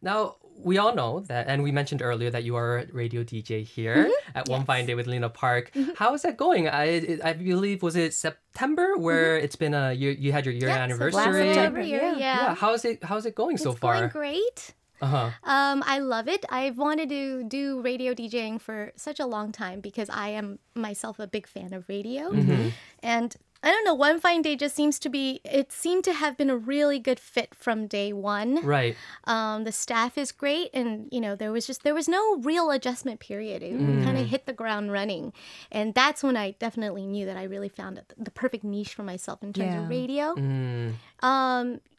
Now, we all know that, and we mentioned earlier that you are a radio DJ here at One Fine Day with Lena Park. How is that going? I believe, was it September where it's been a year, you had your year anniversary? Last September, yeah. Yeah. How's it going so far? It's going great. I love it. I've wanted to do radio DJing for such a long time because I am myself a big fan of radio. And I don't know, One Fine Day just seemed to have been a really good fit from day one. Right. The staff is great, and there was no real adjustment period. It kind of hit the ground running, and that's when I definitely knew that I really found the perfect niche for myself in terms of radio.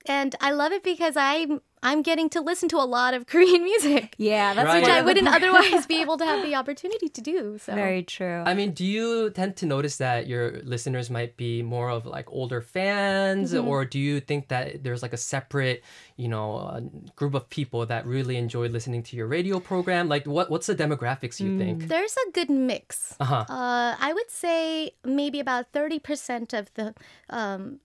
And I love it because I'm getting to listen to a lot of Korean music. Yeah, that's Right. Which I wouldn't otherwise be able to have the opportunity to do. So. Very true. I mean, do you tend to notice that your listeners might be more of like older fans, or do you think that there's like a separate, group of people that really enjoy listening to your radio program? Like, what's the demographics you think? There's a good mix. I would say maybe about 30% of the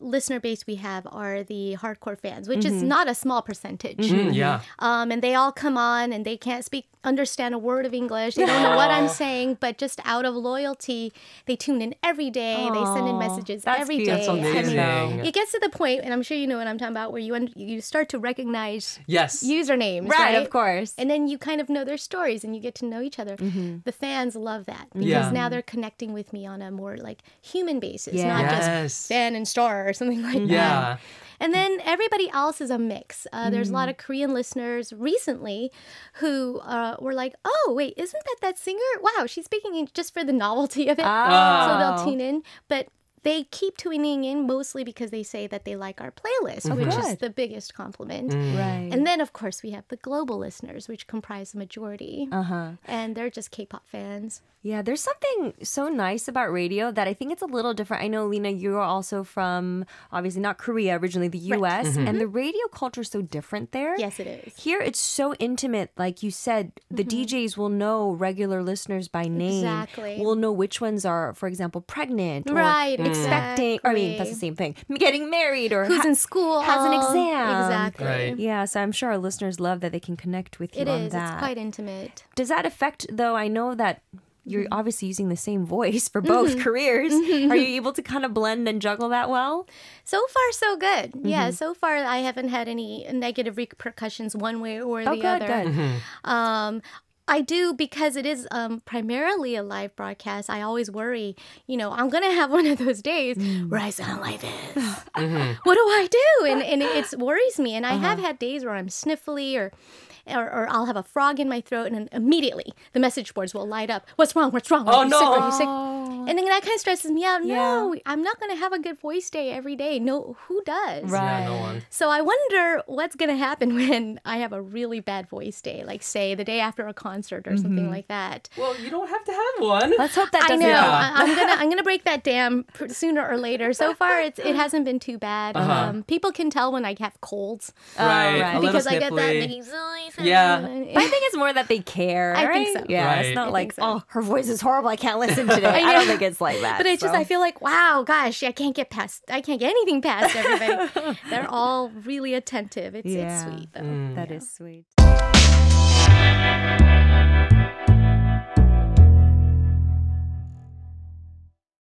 listener base we have are the hardcore fans, which is not a small percentage. Yeah. And they all come on and they can't understand a word of English. They don't know what I'm saying, but just out of loyalty, they tune in every day. They send in messages every day. That's amazing. I mean, it gets to the point, and I'm sure you know what I'm talking about, where you start to recognize Yes. usernames, Right, right? of course. And then you kind of know their stories and you get to know each other. The fans love that because now they're connecting with me on a more like human basis, not just fan and star or something like that. Yeah. And then everybody else is a mix. There's a lot of Korean listeners recently who were like, oh, wait, isn't that singer? Wow, she's speaking just for the novelty of it. So they'll tune in. But they keep tuning in mostly because they say that they like our playlist, which is the biggest compliment. Right. And then, of course, we have the global listeners, which comprise the majority. And they're just K-pop fans. Yeah, there's something so nice about radio that I think it's a little different. I know, Lena, you're also from, obviously not Korea, originally the U.S., and the radio culture is so different there. Yes, it is. Here, it's so intimate. Like you said, the DJs will know regular listeners by name. Exactly. Will know which ones are, for example, pregnant. Right, or expecting. Or, I mean, that's the same thing. Getting married or who's in school. has an exam. Exactly. Right. Yeah, so I'm sure our listeners love that they can connect with you It on is. that. It's quite intimate. Does that affect, though, I know that you're obviously using the same voice for both careers. Are you able to kind of blend and juggle that well? So far, so good. Yeah, so far I haven't had any negative repercussions one way or the other. Good. I do, because it is primarily a live broadcast. I always worry, I'm going to have one of those days where I sound like this. What do I do? And it worries me. And I have had days where I'm sniffly or I'll have a frog in my throat, and then immediately the message boards will light up. What's wrong? What's wrong? Oh, Are you no. sick? Are you sick? And then that kind of stresses me out. Yeah. No, I'm not going to have a good voice day every day. No, who does? Right. Yeah, no one. So I wonder what's going to happen when I have a really bad voice day, like say the day after a concert or something like that. Well, you don't have to have one. Let's hope that I doesn't know. happen. I'm gonna break that dam sooner or later. So far, it hasn't been too bad. People can tell when I have colds. Right. right. A little Because I get that. sniffly. Yeah. But I think it's more that they care. I right? think so. Yeah, Right. it's not I like, think so. oh, her voice is horrible. I can't listen today. I don't think it's like that. But it's just, I feel like, wow, gosh, I can't get anything past everybody. They're all really attentive. It's sweet, though. That is sweet.